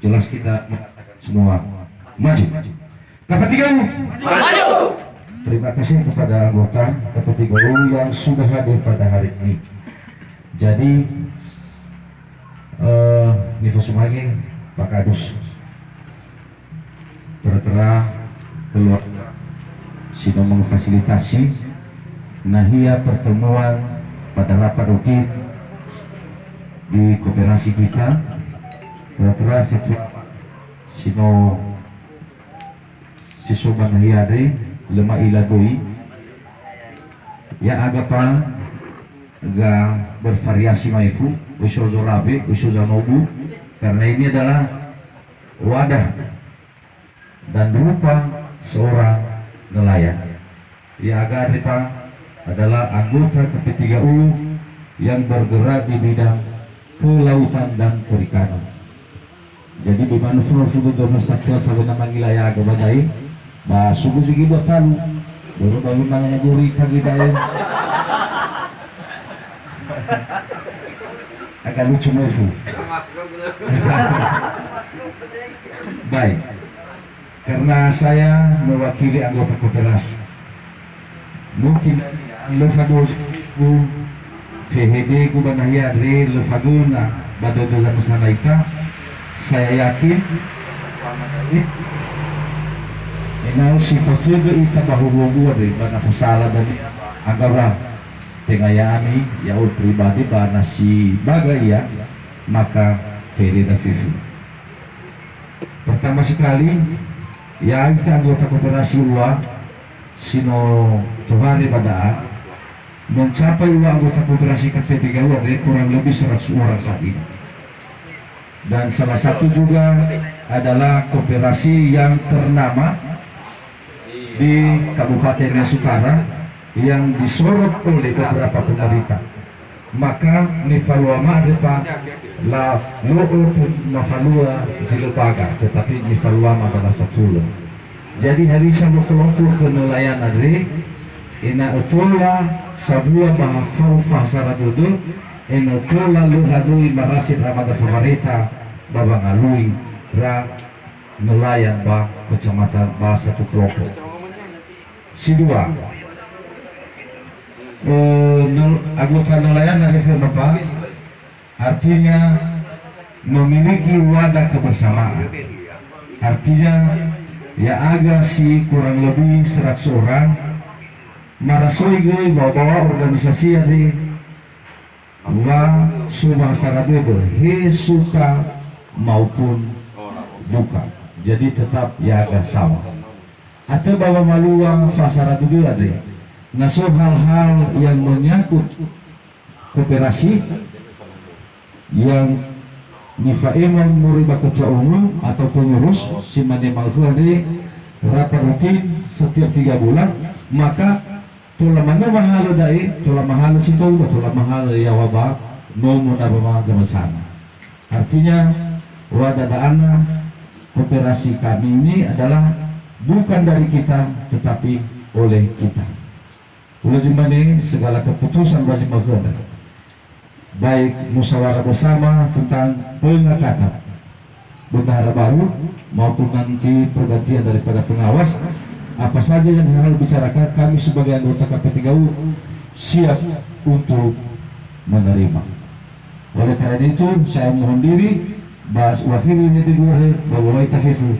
jelas kita mengatakan semua maju. KP3U maju. Terima kasih kepada anggota KP3U yang sudah hadir pada hari ini. Jadi Nifa Sumaging, Pak Kadus, tertera keluarga sino memfasilitasi nahia pertemuan pada rapat rutin di koperasi kita. Tertera sino siswa nahia lemah iladoi ya agapan ga bervariasi maifu usul zorabe usul zanobu, karena ini adalah wadah dan rupa seorang nelayan. Ya Aga Aripa adalah anggota KP3U yang bergerak di bidang kelautan dan perikanan. Jadi di mana sudah domestik sabana manggilaya Aga badai bah subuh sigi botan baru mana guri kagidain agak lucu itu. Baik, karena saya mewakili anggota koperasi, mungkin lefagus PHD Kubanaya Adri lefaguna badodola musanaika, saya yakin ini sifatnya kita bahu-bahu dari mana kesalahan dan agarah tengayani ya pribadi bahana si bagai ya maka Ferida Fifi. Pertama sekali ya kita anggota koperasi UA sino Tuhari Badaan mencapai uang anggota koperasi KP3U kurang lebih 100 orang saat ini, dan salah satu juga adalah koperasi yang ternama di Kabupaten Sutara yang disorot oleh beberapa pemerintah. Maka Nifaluama Repa la loo Mafalua Zilupaga, tetapi Nifaluama adalah satu. Jadi hari sama kelompok kenelayan adri ina utola sabua mahafau pasara duduk ina utola luhadui marasid ramada pemerintah babang alui ra nelayan ba kecamatan ba satu kelompok. Si dua anggota nelayan dari Bapak artinya memiliki wadah kebersamaan, artinya ya agak si kurang lebih 100 orang marasoi gue bawa organisasi dari wa subah saradodo he suka maupun duka, jadi tetap ya agak sama atau bawa maluang fasara dulu ada. Nah, so hal-hal yang menyangkut koperasi yang Nifa Imam merubah ketua umum atau pengurus si Manemal dari rapat rutin setiap 3 bulan, maka tula mana mahal dai tula mahal situ tula mahal ya wabah nomo na bama sana. Artinya wadadana koperasi kami ini adalah bukan dari kita tetapi oleh kita. Ulazim ini segala keputusan wajib berguna, baik musyawarah bersama tentang pengangkatan bendahara baru maupun nanti pergantian daripada pengawas, apa saja yang harus dibicarakan, kami sebagai anggota KP3U siap untuk menerima. Oleh karena itu saya mohon diri bahas wakil ini di luar bahwa kita itu